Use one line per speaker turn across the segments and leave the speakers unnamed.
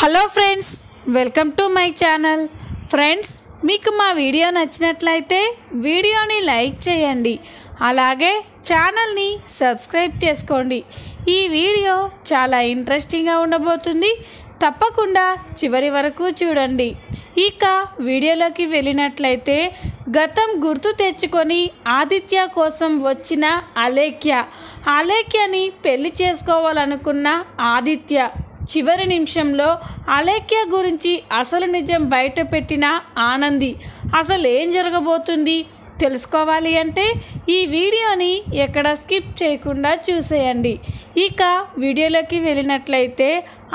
Hello friends, welcome to my channel. Friends, మీకు మా video నచ్చినట్లయితే వీడియోని లైక్ చేయండి, అలాగే ఛానల్ని సబ్స్క్రైబ్ చేసుకోండి. ఈ వీడియో చాలా ఇంట్రెస్టింగ్గా ఉండబోతుంది, తప్పకుండా చివరి వరకు చూడండి. ఇక వీడియోలోకి వెళ్ళినట్లయితే, గతం గుర్తు తెచ్చుకొని ఆదిత్య కోసం వచ్చిన అలేఖ్యని పెళ్లి చేసుకోవాలనుకున్న ఆదిత్య చివరి నిమిషంలో అలేఖ్య గురించి అసలు నిజం బయటపెట్టిన ఆనంది. అసలు ఏం జరగబోతుంది తెలుసుకోవాలి అంటే ఈ వీడియోని ఎక్కడ స్కిప్ చేయకుండా చూసేయండి. ఇక వీడియోలోకి వెళ్ళినట్లయితే,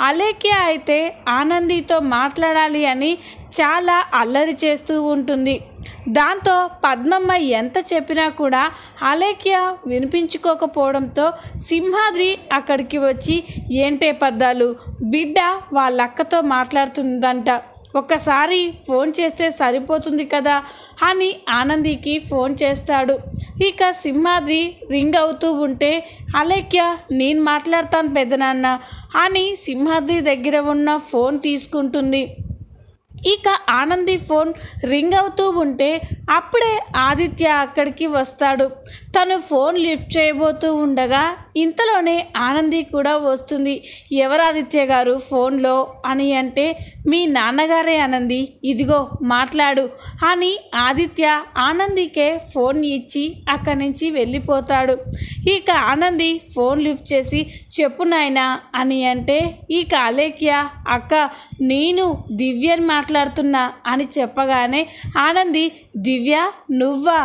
అలేఖ్య అయితే ఆనందితో మాట్లాడాలి అని చాలా అల్లరి చేస్తూ ఉంటుంది. దాంతో పద్మమ్మ ఎంత చెప్పినా కూడా అలేఖ్య వినిపించుకోకపోవడంతో సింహాద్రి అక్కడికి వచ్చి, ఏంటే పద్దాలు, బిడ్డ వాళ్ళక్కతో మాట్లాడుతుందంట, ఒక్కసారి ఫోన్ చేస్తే సరిపోతుంది కదా అని ఆనందికి ఫోన్ చేస్తాడు. ఇక సింహాద్రి రింగ్ అవుతూ ఉంటే అలేఖ్య, నేను మాట్లాడతాను పెద్దనాన్న అని సింహాద్రి దగ్గర ఉన్న ఫోన్ తీసుకుంటుంది. ఇక ఆనంది ఫోన్ రింగ్ అవుతూ ఉంటే అప్పుడే ఆదిత్య అక్కడికి వస్తాడు. తను ఫోన్ లిఫ్ట్ చేయబోతూ ఉండగా ఇంతలోనే ఆనంది కూడా వస్తుంది. ఎవరు ఆదిత్య గారు ఫోన్లో అని అంటే, మీ నాన్నగారే ఆనంది, ఇదిగో మాట్లాడు అని ఆదిత్య ఆనందికే ఫోన్ ఇచ్చి అక్కడి నుంచి వెళ్ళిపోతాడు. ఇక ఆనంది ఫోన్ లిఫ్ట్ చేసి, చెప్పు నాయనా అని అంటే, ఇక అలేఖ్య, అక్క నేను దివ్యని మాట్లాడుతున్నా అని చెప్పగానే ఆనంది, దివ్య నువ్వా,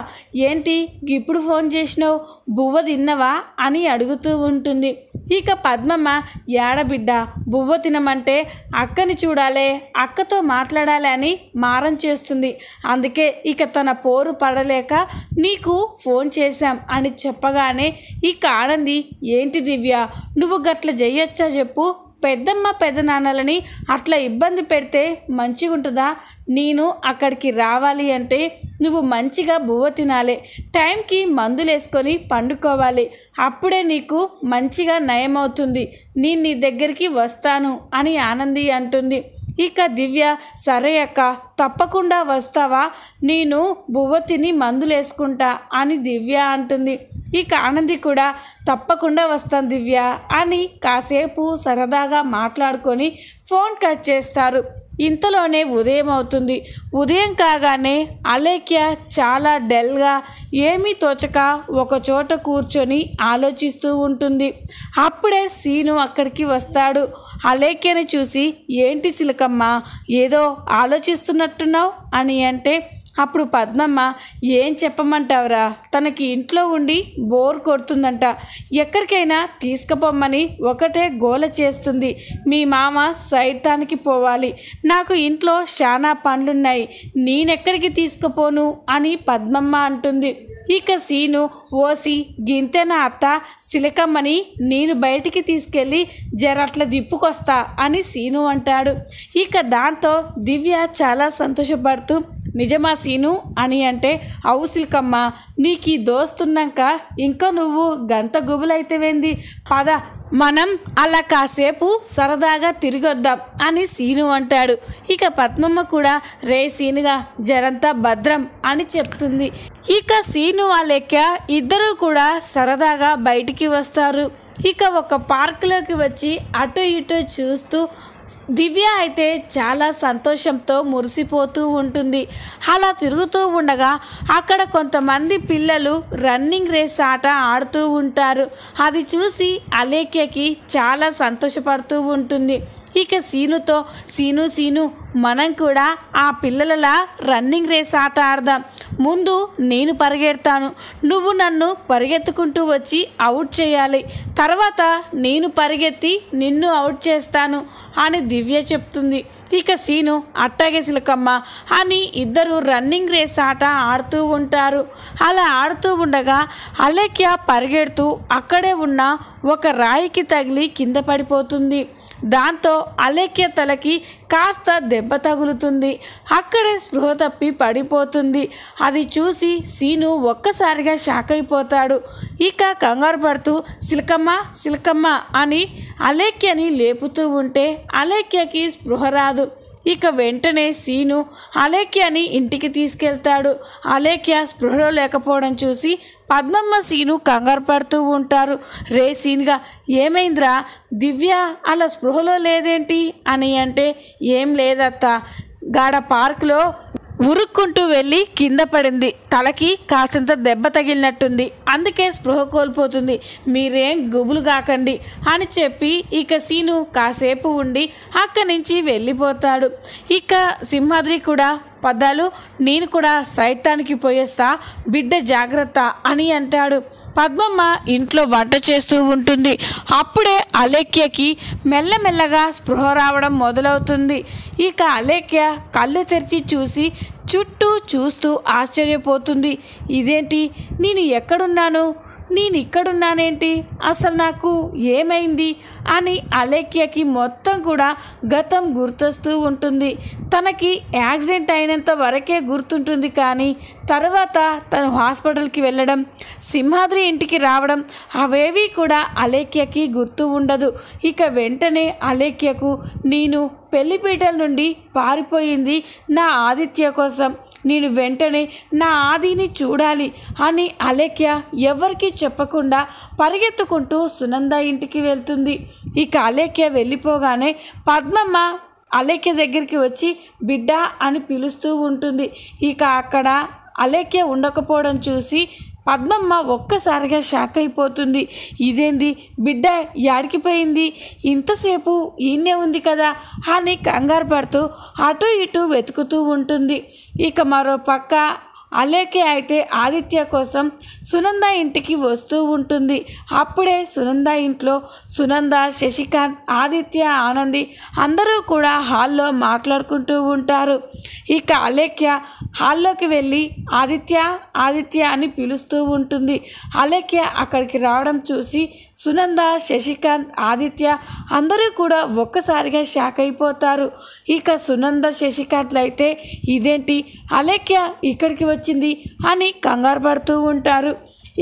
ఏంటి ఇప్పుడు ఫోన్ చేసినావు, బువ్వ తిన్నవా అని అడుగుతూ ఉంటుంది. ఇక పద్మమ్మ, ఏడబిడ్డ బువ్వ తినమంటే అక్కని చూడాలే, అక్కతో మాట్లాడాలి అని మారం చేస్తుంది, అందుకే ఇక తన పోరు పడలేక నీకు ఫోన్ చేశాం అని చెప్పగానే ఇక ఆనంది, ఏంటి దివ్య నువ్వు గట్ల చెయ్యొచ్చా చెప్పు, పెద్దమ్మ పెద్దనాన్నలని అట్లా ఇబ్బంది పెడితే మంచిగా ఉంటుందా, నేను అక్కడికి రావాలి అంటే నువ్వు మంచిగా బువ్వ తినాలి, టైంకి మందులు వేసుకొని పండుకోవాలి, అప్పుడే నీకు మంచిగా నయమవుతుంది, నేను నీ దగ్గరికి వస్తాను అని ఆనంది అంటుంది. ఇక దివ్య, సరే అక్క తప్పకుండా వస్తావా, నేను బువ్వ తిని మందులు వేసుకుంటా అని దివ్య అంటుంది. ఇక ఆనంది కూడా తప్పకుండా వస్తాను దివ్య అని కాసేపు సరదాగా మాట్లాడుకొని ఫోన్ కట్ చేస్తారు. ఇంతలోనే ఉదయం అవుతుంది. ఉదయం కాగానే అలేఖ్య చాలా డల్గా ఏమీ తోచక ఒకచోట కూర్చొని ఆలోచిస్తూ ఉంటుంది. అప్పుడే సీను అక్కడికి వస్తాడు. అలేఖ్యని చూసి, ఏంటి చిలకమ్మ ఏదో ఆలోచిస్తున్నట్టున్నావు అని అంటే, అప్పుడు పద్మమ్మ, ఏం చెప్పమంటావురా, తనకి ఇంట్లో ఉండి బోర్ కొడుతుందంట, ఎక్కడికైనా తీసుకుపోమ్మని ఒకటే గోల చేస్తుంది, మీ మామ సైతానికి పోవాలి, నాకు ఇంట్లో చాలా పనులున్నాయి, నేనెక్కడికి తీసుకుపోను అని పద్మమ్మ అంటుంది. ఇక సీను, ఓసి గింతెన అత్త, చిలకమ్మని నేను బయటికి తీసుకెళ్ళి జరట్ల దిప్పుకొస్తా అని సీను అంటాడు. ఇక దాంతో దివ్య చాలా సంతోషపడుతూ, నిజమా సీను అని అంటే, అవు సిల్కమ్మ, నీకు ఈ దోస్తున్నాక ఇంకా నువ్వు గంత గుబులైతేవేంది, పద మనం అలా కాసేపు సరదాగా తిరిగొద్దాం అని సీను అంటాడు. ఇక పద్మమ్మ కూడా, రే సీనుగా జరంతా భద్రం అని చెప్తుంది. ఇక సీను అలేఖ్య ఇద్దరూ కూడా సరదాగా బయటికి వస్తారు. ఇక ఒక పార్కులోకి వచ్చి అటు ఇటు చూస్తూ దివ్య అయితే చాలా సంతోషంతో మురిసిపోతూ ఉంటుంది. అలా తిరుగుతూ ఉండగా అక్కడ కొంతమంది పిల్లలు రన్నింగ్ రేస్ ఆట ఆడుతూ ఉంటారు. అది చూసి అలేఖ్యకి చాలా సంతోషపడుతూ ఉంటుంది. ఇక సీనుతో, సీను మనం కూడా ఆ పిల్లలలా రన్నింగ్ రేస్ ఆట ఆడదాం, ముందు నేను పరిగెడతాను, నువ్వు నన్ను పరిగెత్తుకుంటూ వచ్చి అవుట్ చేయాలి, తర్వాత నేను పరిగెత్తి నిన్ను అవుట్ చేస్తాను అని దివ్య చెప్తుంది. ఇక సీను, అట్టాగే సిలకమ్మ అని ఇద్దరు రన్నింగ్ రేస్ ఆట ఆడుతూ ఉంటారు. అలా ఆడుతూ ఉండగా అలేఖ్య పరిగెడుతూ అక్కడే ఉన్న ఒక రాయికి తగిలి కింద పడిపోతుంది. దాంతో అలేఖ్య తలకి కాస్త దెబ్బ తగులుతుంది. అక్కడే స్పృహ తప్పి పడిపోతుంది. అది చూసి సీను ఒక్కసారిగా షాక్ అయిపోతాడు. ఇక కంగారు పడుతూ సిలకమ్మ సిలకమ్మ అని అలేఖ్యని లేపుతూ ఉంటే అలేఖ్యకి స్పృహ రాదు. ఇక వెంటనే సీను అలేఖ్యని ఇంటికి తీసుకెళ్తాడు. అలేఖ్య స్పృహలో లేకపోవడం చూసి పద్మమ్మ సీను కంగారు పడుతూ ఉంటారు. రే సీన్గా ఏమైందిరా, దివ్య అలా స్పృహలో లేదేంటి అని అంటే, ఏం లేదత్తా, గాడ పార్కులో ఉరుక్కుంటూ వెళ్ళి కింద పడింది, తలకి కాసింత దెబ్బ తగిలినట్టుంది, అందుకే స్పృహ కోల్పోతుంది, మీరేం గుబులు కాకండి అని చెప్పి ఇక సీను కాసేపు ఉండి అక్కడి నుంచి వెళ్ళిపోతాడు. ఇక సింహాద్రి కూడా పద్దాలు నేను కూడా సైతానికి పోయేస్తా, బిడ్డ జాగ్రత్త అని అంటాడు. పద్మమ్మ ఇంట్లో వంట చేస్తూ ఉంటుంది. అప్పుడే అలేఖ్యకి మెల్లమెల్లగా స్పృహ రావడం మొదలవుతుంది. ఇక అలేఖ్య కళ్ళు తెరిచి చూసి చుట్టూ చూస్తూ ఆశ్చర్యపోతుంది. ఇదేంటి, నేను ఎక్కడున్నాను, నేను ఇక్కడున్నానేంటి, అసలు నాకు ఏమైంది అని అలేఖ్యకి మొత్తం కూడా గతం గుర్తొస్తూ ఉంటుంది. తనకి యాక్సిడెంట్ అయినంత వరకే గుర్తుంటుంది, కానీ తర్వాత తను హాస్పిటల్కి వెళ్ళడం, సింహాద్రి ఇంటికి రావడం అవేవి కూడా అలేఖ్యకి గుర్తు ఉండదు. ఇక వెంటనే అలేఖ్యకు నేను పెళ్లిపీటల నుండి పారిపోయింది నా ఆదిత్య కోసం, నేను వెంటనే నా ఆదిని చూడాలి అని అలేఖ్య ఎవరికి చెప్పకుండా పరిగెత్తుకుంటూ సునంద ఇంటికి వెళ్తుంది. ఇక అలేఖ్య వెళ్ళిపోగానే పద్మమ్మ అలేఖ్య దగ్గరికి వచ్చి బిడ్డ అని పిలుస్తూ ఉంటుంది. ఇక అక్కడ అలేఖ్య ఉండకపోవడం చూసి పద్మమ్మ ఒక్కసారిగా షాక్ అయిపోతుంది. ఇదేంది, బిడ్డ యాడికిపోయింది, ఇంతసేపు ఈయనే ఉంది కదా అని కంగారు పడుతూ అటు ఇటు వెతుకుతూ ఉంటుంది. ఇక మరో పక్క అలేఖ్య అయితే ఆదిత్య కోసం సునంద ఇంటికి వస్తూ ఉంటుంది. అప్పుడే సునంద ఇంట్లో సునంద, శశికాంత్, ఆదిత్య, ఆనంది అందరూ కూడా హాల్లో మాట్లాడుకుంటూ ఉంటారు. ఇక అలేఖ్య హాల్లోకి వెళ్ళి ఆదిత్య ఆదిత్య అని పిలుస్తూ ఉంటుంది. అలేఖ్య అక్కడికి రావడం చూసి సునంద, శశికాంత్, ఆదిత్య అందరూ కూడా ఒక్కసారిగా షాక్ అయిపోతారు. ఇక సునంద, శశికాంత్లు అయితే ఇదేంటి అలేఖ్య ఇక్కడికి వచ్చింది అని కంగారు పడుతూ ఉంటారు.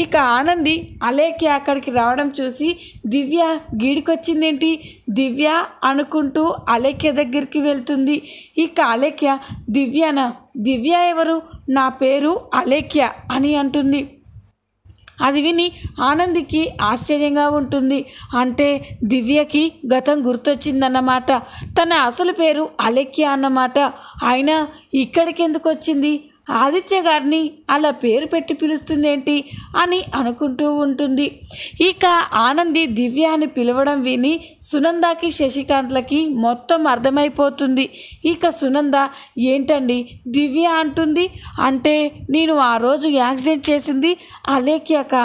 ఇక ఆనంది అలేఖ్య అక్కడికి రావడం చూసి దివ్య గీడికొచ్చిందేంటి, దివ్య అనుకుంటూ అలేఖ్య దగ్గరికి వెళ్తుంది. ఇక అలేఖ్య దివ్యనా, దివ్య ఎవరు, నా పేరు అలేఖ్య అని అంటుంది. అది విని ఆనందికి ఆశ్చర్యంగా ఉంటుంది. అంటే దివ్యకి గతం గుర్తొచ్చిందన్నమాట, తన అసలు పేరు అలేఖ్య అన్నమాట. అయినా ఇక్కడికి ఎందుకు వచ్చింది, ఆదిత్య గారిని అలా పేరు పెట్టి పిలుస్తుందేంటి అని అనుకుంటూ ఉంటుంది. ఇక ఆనంది దివ్య అని పిలవడం విని సునందకి, శశికాంత్లకి మొత్తం అర్థమైపోతుంది. ఇక సునంద ఏంటండి దివ్య అంటుంది, అంటే నేను ఆ రోజు యాక్సిడెంట్ చేసింది అలేఖ్యక,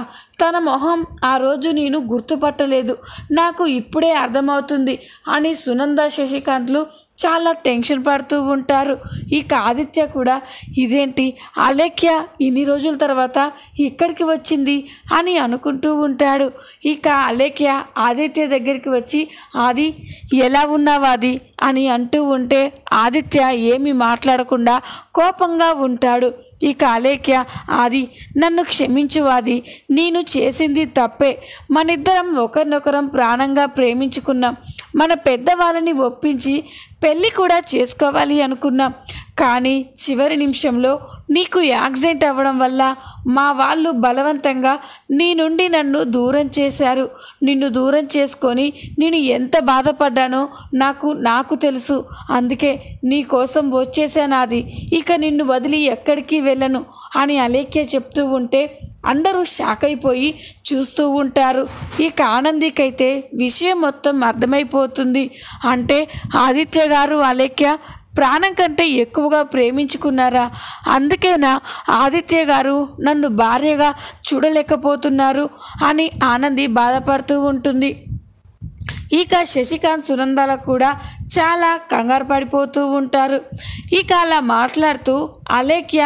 తన మొహం ఆ రోజు నేను గుర్తుపట్టలేదు, నాకు ఇప్పుడే అర్థమవుతుంది అని సునంద, శశికాంత్లు చాలా టెన్షన్ పడుతూ ఉంటారు. ఇక ఆదిత్య కూడా ఇదేంటి అలేఖ్య ఇన్ని రోజుల తర్వాత ఇక్కడికి వచ్చింది అని అనుకుంటూ ఉంటాడు. ఇక అలేఖ్య ఆదిత్య దగ్గరికి వచ్చి ఆది ఎలా ఉన్నావాది అని అంటూ ఉంటే ఆదిత్య ఏమీ మాట్లాడకుండా కోపంగా ఉంటాడు. ఇక అలేఖ్య ఆది నన్ను క్షమించువాది, నేను చేసింది తప్పే, మనిద్దరం ఒకరినొకరం ప్రాణంగా ప్రేమించుకున్నాం, మన పెద్దవాళ్ళని ఒప్పించి పెళ్ళి కూడా చేసుకోవాలి అనుకున్నాం, కానీ చివరి నిమిషంలో నీకు యాక్సిడెంట్ అవ్వడం వల్ల మా వాళ్ళు బలవంతంగా నీ నుండి నన్ను దూరం చేశారు. నిన్ను దూరం చేసుకొని నేను ఎంత బాధపడ్డానో నాకు తెలుసు, అందుకే నీ కోసం వచ్చేసానాది, ఇక నిన్ను వదిలి ఎక్కడికి వెళ్ళను అని అలేఖ్య చెప్తూ ఉంటే అందరూ షాక్ అయిపోయి చూస్తూ ఉంటారు. ఇక ఆనందికైతే విషయం మొత్తం అర్థమైపోతుంది. అంటే ఆదిత్య గారు అలేఖ్య ప్రాణం కంటే ఎక్కువగా ప్రేమించుకున్నారా, అందుకేనా ఆదిత్య గారు నన్ను భార్యగా చూడలేకపోతున్నారు అని ఆనంది బాధపడుతూ ఉంటుంది. ఇక శశికాంత్, సునందల కూడా చాలా కంగారు పడిపోతూ ఉంటారు. ఇక అలా మాట్లాడుతూ అలేఖ్య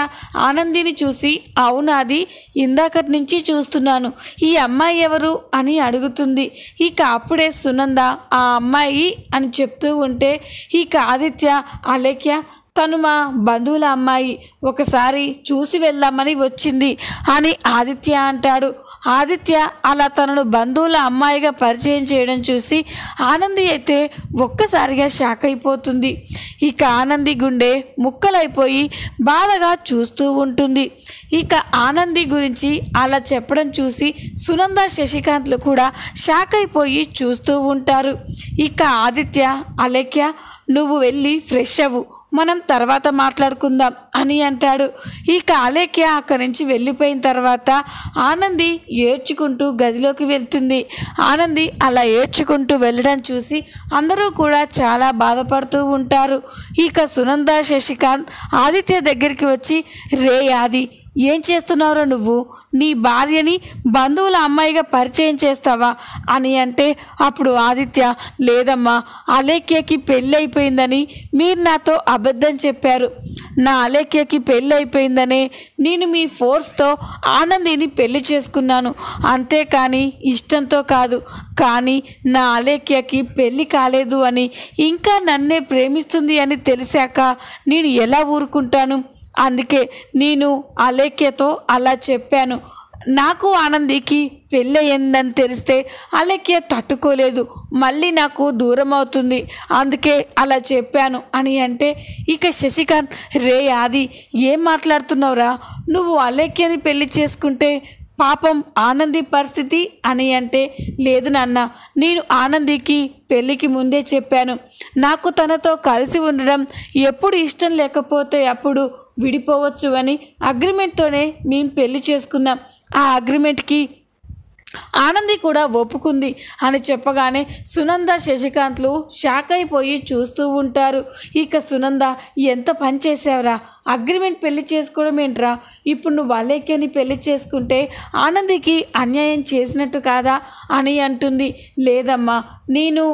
ఆనందిని చూసి అవునాది ఇందాకటి నుంచి చూస్తున్నాను, ఈ అమ్మాయి ఎవరు అని అడుగుతుంది. ఇక అప్పుడే సునంద ఆ అమ్మాయి అని చెప్తూ ఉంటే ఇక ఆదిత్య అలేఖ్య తను మా బంధువుల అమ్మాయి, ఒకసారి చూసి వెళ్దామని వచ్చింది అని ఆదిత్య అంటాడు. ఆదిత్య అలా తనను బంధువుల అమ్మాయిగా పరిచయం చేయడం చూసి ఆనంది అయితే ఒక్కసారిగా షాక్ అయిపోతుంది. ఇక ఆనంది గుండె ముక్కలైపోయి బాధగా చూస్తూ ఉంటుంది. ఇక ఆనంది గురించి అలా చెప్పడం చూసి సునంద, శశికాంత్లు కూడా షాక్ అయిపోయి చూస్తూ ఉంటారు. ఇక ఆదిత్య, అలేఖ్య నువ్వు వెళ్ళి ఫ్రెష్ అవ్వు, మనం తర్వాత మాట్లాడుకుందాం అని అంటాడు. ఇక అలేఖ్య అక్కడి నుంచి వెళ్ళిపోయిన తర్వాత ఆనంది ఏడ్చుకుంటూ గదిలోకి వెళ్తుంది. ఆనంది అలా ఏడ్చుకుంటూ వెళ్ళడం చూసి అందరూ కూడా చాలా బాధపడుతూ ఉంటారు. ఇక సునంద, శశికాంత్ ఆదిత్య దగ్గరికి వచ్చి, రే ఆది, ఏం చేస్తున్నారో నువ్వు? నీ భార్యని బంధువుల అమ్మాయిగా పరిచయం చేస్తావా అని అంటే అప్పుడు ఆదిత్య, లేదమ్మా, అలేఖ్యకి పెళ్ళి అయిపోయిందని మీరు నాతో అబద్ధం చెప్పారు. నా అలేఖ్యకి పెళ్ళి అయిపోయిందనే నేను మీ ఫోర్స్తో ఆనందిని పెళ్లి చేసుకున్నాను, అంతేకాని ఇష్టంతో కాదు. కానీ నా అలేఖ్యకి పెళ్ళి కాలేదు అని, ఇంకా నన్నే ప్రేమిస్తుంది అని తెలిసాక నేను ఎలా ఊరుకుంటాను? అందుకే నేను అలేఖ్యతో అలా చెప్పాను. నాకు ఆనందికి పెళ్ళయిందని తెలిస్తే అలేఖ్య తట్టుకోలేదు, మళ్ళీ నాకు దూరం అవుతుంది, అందుకే అలా చెప్పాను అని అంటే ఇక శశికాంత్, రే ఆది, ఏం మాట్లాడుతున్నావురా? నువ్వు అలేఖ్యని పెళ్లి చేసుకుంటే పాపం ఆనంది పరిస్థితి అని అంటే, లేదు నాన్న, నేను ఆనందికి పెళ్ళికి ముందే చెప్పాను, నాకు తనతో కలిసి ఉండడం ఎప్పుడు ఇష్టం లేకపోతే అప్పుడు విడిపోవచ్చు అని అగ్రిమెంట్తోనే మేము పెళ్లి చేసుకున్నాం. ఆ అగ్రిమెంట్కి ఆనంది కూడా ఒప్పుకుంది అని చెప్పగానే సునంద, శశికాంత్లు షాక్ అయిపోయి చూస్తూ ఉంటారు. ఇక సునంద, ఎంత పని చేసావురా, అగ్రిమెంట్ పెళ్లి చేసుకోవడం ఏంట్రా? ఇప్పుడు నువ్వు అలేఖ్యని పెళ్లి చేసుకుంటే ఆనందికి అన్యాయం చేసినట్టు కాదా అని అంటుంది. లేదమ్మా, నేను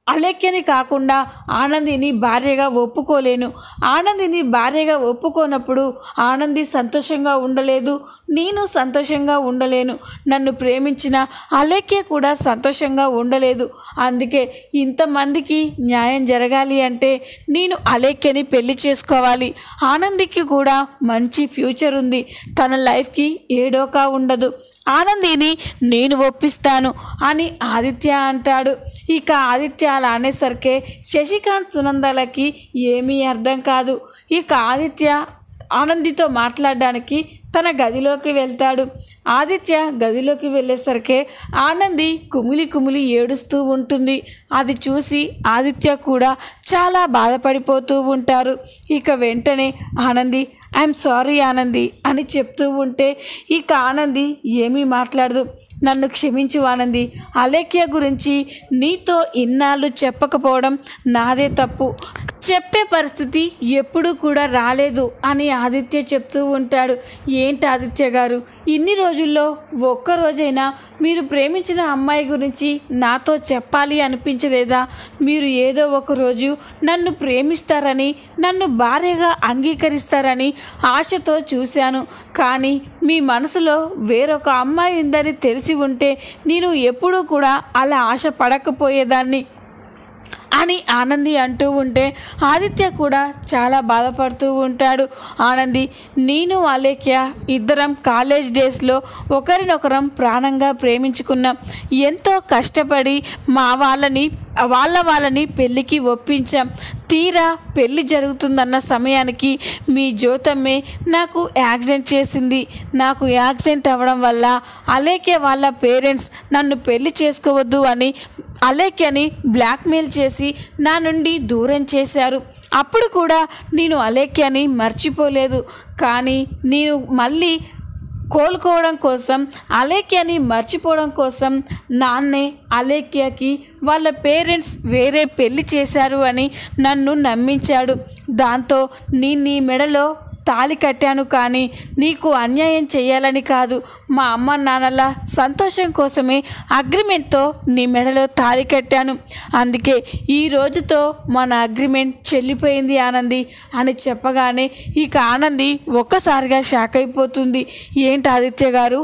అలేఖ్యని కాకుండా ఆనందిని భార్యగా ఒప్పుకోలేను. ఆనందిని భార్యగా ఒప్పుకోనప్పుడు ఆనంది సంతోషంగా ఉండలేదు, నేను సంతోషంగా ఉండలేను. నన్ను ప్రేమించిన అలేఖ్య కూడా సంతోషంగా ఉండలేదు. అందుకే ఇంతమందికి న్యాయం జరగాలి అంటే నేను అలేఖ్యని పెళ్లి చేసుకోవాలి. ఆనందికి కూడా మంచి ఫ్యూచర్ ఉంది, తన లైఫ్కి ఏడోకా ఉండదు. ఆనందిని నేను ఒప్పిస్తాను అని ఆదిత్య అంటాడు. ఇక ఆదిత్య అలా అనేసరికి శశికాంత్, సునందలకి ఏమీ అర్థం కాదు. ఇక ఆదిత్య ఆనందితో మాట్లాడడానికి తన గదిలోకి వెళ్తాడు. ఆదిత్య గదిలోకి వెళ్ళేసరికి ఆనంది కుమిలి కుమిలి ఏడుస్తూ ఉంటుంది. అది చూసి ఆదిత్య కూడా చాలా బాధపడిపోతూ ఉంటారు. ఇక వెంటనే ఆనంది, ఐఎమ్ సారీ ఆనంది అని చెప్తూ ఉంటే ఇక ఆనంది ఏమీ మాట్లాడదు. నన్ను క్షమించు ఆనంది, అలేఖ్య గురించి నీతో ఇన్నాళ్ళు చెప్పకపోవడం నాదే తప్పు, చెప్పే పరిస్థితి ఎప్పుడూ కూడా రాలేదు అని ఆదిత్య చెప్తూ ఉంటాడు. ఏంటి ఆదిత్య గారు, ఇన్ని రోజుల్లో ఒక్కరోజైనా మీరు ప్రేమించిన అమ్మాయి గురించి నాతో చెప్పాలి అనిపించలేదా? మీరు ఏదో ఒక రోజు నన్ను ప్రేమిస్తారని, నన్ను భార్యగా అంగీకరిస్తారని ఆశతో చూశాను. కానీ మీ మనసులో వేరొక అమ్మాయి ఉందని తెలిసి ఉంటే నేను ఎప్పుడూ కూడా అలా ఆశ పడకపోయేదాన్ని అని ఆనంది అంటూ ఉంటే ఆదిత్య కూడా చాలా బాధపడుతూ ఉంటాడు. ఆనంది, నేను అలేఖ్య ఇద్దరం కాలేజ్ డేస్లో ఒకరినొకరం ప్రాణంగా ప్రేమించుకున్నాం. ఎంతో కష్టపడి వాళ్ళని పెళ్ళికి ఒప్పించాం. తీరా పెళ్ళి జరుగుతుందన్న సమయానికి మీ జ్యోతమ్మే నాకు యాక్సిడెంట్ చేసింది. నాకు యాక్సిడెంట్ అవ్వడం వల్ల అలేఖ్య వాళ్ళ పేరెంట్స్ నన్ను పెళ్లి చేసుకోవద్దు అని అలేఖ్యని బ్లాక్మెయిల్ చేసి నా నుండి దూరం చేశారు. అప్పుడు కూడా నేను అలేఖ్యని మర్చిపోలేదు. కానీ నేను మళ్ళీ కోలుకోవడం కోసం, అలేఖ్యని మర్చిపోవడం కోసం నాన్నే అలేఖ్యకి వాళ్ళ పేరెంట్స్ వేరే పెళ్లి చేశారు అని నన్ను నమ్మించాడు. దాంతో నేను నీ మెడలో తాళి కట్టాను, కానీ నీకు అన్యాయం చేయాలని కాదు. మా అమ్మ నాన్నల సంతోషం కోసమే అగ్రిమెంట్తో నీ మెడలో తాళి కట్టాను. అందుకే ఈ రోజుతో మన అగ్రిమెంట్ చెల్లిపోయింది ఆనంది అని చెప్పగానే ఇక ఆనంది ఒక్కసారిగా షాక్ అయిపోతుంది. ఏంటి ఆదిత్య గారు,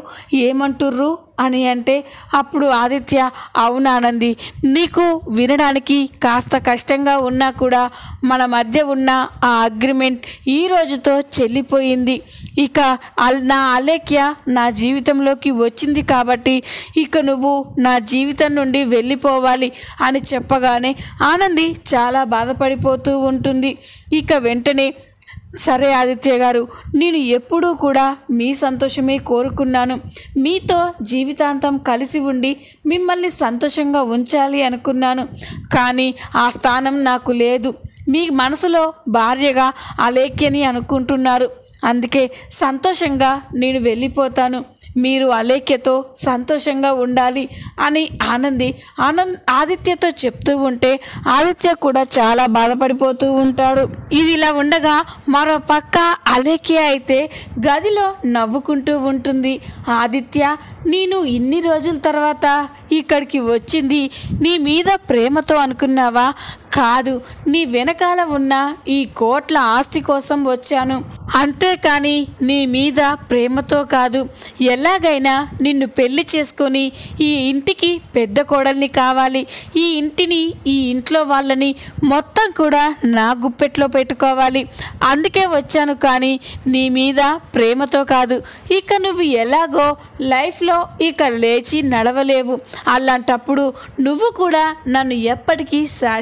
ఏమంటుర్రు అని అంటే అప్పుడు ఆదిత్య, అవును ఆనంది, నీకు వినడానికి కాస్త కష్టంగా ఉన్నా కూడా మన మధ్య ఉన్న ఆ అగ్రిమెంట్ ఈ రోజుతో చెల్లిపోయింది. ఇక నా అలేఖ్య నా జీవితంలోకి వచ్చింది కాబట్టి ఇక నువ్వు నా జీవితం నుండి వెళ్ళిపోవాలి అని చెప్పగానే ఆనంది చాలా బాధపడిపోతూ ఉంటుంది. ఇక వెంటనే, సరే ఆదిత్య గారు, నేను ఎప్పుడూ కూడా మీ సంతోషమే కోరుకున్నాను. మీతో జీవితాంతం కలిసి ఉండి మిమ్మల్ని సంతోషంగా ఉంచాలి అనుకున్నాను. కానీ ఆ స్థానం నాకు లేదు. మీ మనసులో భార్యగా అలేఖ్యని అనుకుంటున్నారు. అందుకే సంతోషంగా నేను వెళ్ళిపోతాను. మీరు అలేఖ్యతో సంతోషంగా ఉండాలి అని ఆదిత్యతో చెప్తూ ఉంటే ఆదిత్య కూడా చాలా బాధపడిపోతూ ఉంటాడు. ఇది ఇలా ఉండగా మరో పక్క అలేఖ్య అయితే గదిలో నవ్వుకుంటూ ఉంటుంది. ఆదిత్య, నేను ఇన్ని రోజుల తర్వాత ఇక్కడికి వచ్చింది నీ మీద ప్రేమతో అనుకున్నావా? కాదు, నీ వెనకాల ఉన్న ఈ కోట్ల ఆస్తి కోసం వచ్చాను. అంతేకాని నీ మీద ప్రేమతో కాదు. ఎలాగైనా నిన్ను పెళ్లి చేసుకొని ఈ ఇంటికి పెద్ద కోడల్ని కావాలి. ఈ ఇంటిని, ఈ ఇంట్లో వాళ్ళని మొత్తం కూడా నా గుప్పెట్లో పెట్టుకోవాలి. అందుకే వచ్చాను, కానీ నీ మీద ప్రేమతో కాదు. ఇక నువ్వు ఎలాగో లైఫ్లో ఇక లేచి నడవలేవు. అలాంటప్పుడు నువ్వు కూడా నన్ను ఎప్పటికీ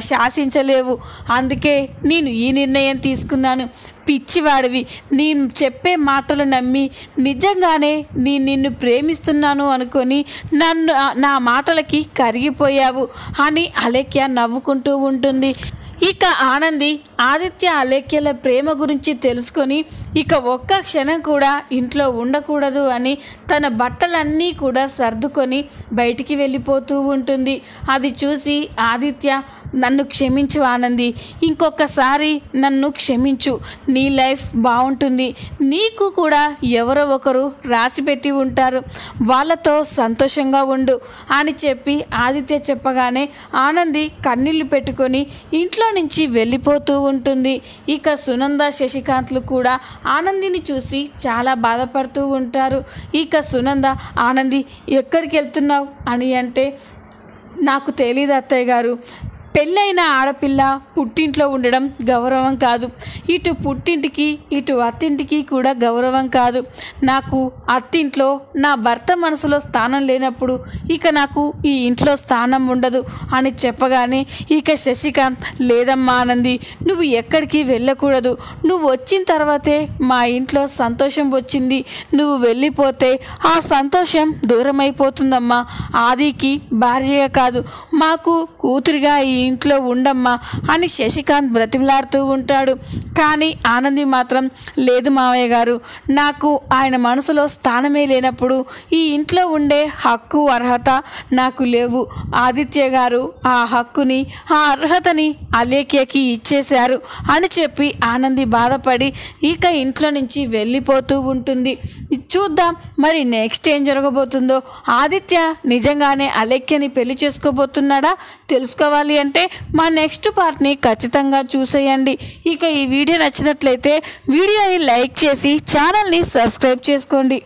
శాసించలేవు. అందుకే నేను ఈ నిర్ణయం తీసుకున్నాను. పిచ్చివాడివి, నేను చెప్పే మాటలు నమ్మి నిజంగానే నిన్ను ప్రేమిస్తున్నాను అనుకొని నా మాటలకి కరిగిపోయావు అని అలేఖ్య నవ్వుకుంటూ ఉంటుంది. ఇక ఆనంది ఆదిత్య అలేఖ్యల ప్రేమ గురించి తెలుసుకొని ఇక ఒక్క క్షణం కూడా ఇంట్లో ఉండకూడదు అని తన బట్టలన్నీ కూడా సర్దుకొని బయటికి వెళ్ళిపోతూ ఉంటుంది. అది చూసి ఆదిత్య, నన్ను క్షమించు ఆనంది, ఇంకొకసారి నన్ను క్షమించు, నీ లైఫ్ బాగుంటుంది. నీకు కూడా ఎవరో ఒకరు రాసిపెట్టి ఉంటారు, వాళ్ళతో సంతోషంగా ఉండు అని చెప్పి ఆదిత్య చెప్పగానే ఆనంది కన్నీళ్లు పెట్టుకొని ఇంట్లో నుంచి వెళ్ళిపోతూ ఉంటుంది. ఇక సునంద, శశికాంత్లు కూడా ఆనందిని చూసి చాలా బాధపడుతూ ఉంటారు. ఇక సునంద, ఆనంది ఎక్కడికి వెళ్తున్నావు అని అంటే, నాకు తెలీదు అత్తయ్య గారు, పెళ్ళైన ఆడపిల్ల పుట్టింట్లో ఉండడం గౌరవం కాదు. ఇటు పుట్టింటికి ఇటు అత్తింటికి కూడా గౌరవం కాదు. నాకు అత్తింట్లో నా భర్త మనసులో స్థానం లేనప్పుడు ఇక నాకు ఈ ఇంట్లో స్థానం ఉండదు అని చెప్పగానే ఇక శశికాంత్, లేదమ్మా ఆనంది, నువ్వు ఎక్కడికి వెళ్ళకూడదు. నువ్వు వచ్చిన తర్వాతే మా ఇంట్లో సంతోషం వచ్చింది. నువ్వు వెళ్ళిపోతే ఆ సంతోషం దూరం అయిపోతుందమ్మా. ఆదికి భార్యగా కాదు, మాకు కూతురిగా ఈ ఇంట్లో ఉండమ్మా అని శశికాంత్ బ్రతిమలాడుతూ ఉంటాడు. కానీ ఆనంది మాత్రం, లేదు మావయ్య గారు, నాకు ఆయన మనసులో స్థానమే లేనప్పుడు ఈ ఇంట్లో ఉండే హక్కు, అర్హత నాకు లేవు. ఆదిత్య గారు ఆ హక్కుని, ఆ అర్హతని అలేఖ్యకి ఇచ్చేశారు అని చెప్పి ఆనంది బాధపడి ఇక ఇంట్లో నుంచి వెళ్ళిపోతూ ఉంటుంది. చూద్దాం మరి నెక్స్ట్ ఏం జరగబోతుందో. ఆదిత్య నిజంగానే అలేఖ్యని పెళ్లి చేసుకోబోతున్నాడా? తెలుసుకోవాలి అంటే మా నెక్స్ట్ పార్ట్ని ఖచ్చితంగా చూసేయండి. ఇక ఈ వీడియో నచ్చినట్లయితే వీడియోని లైక్ చేసి ఛానల్ని సబ్స్క్రైబ్ చేసుకోండి.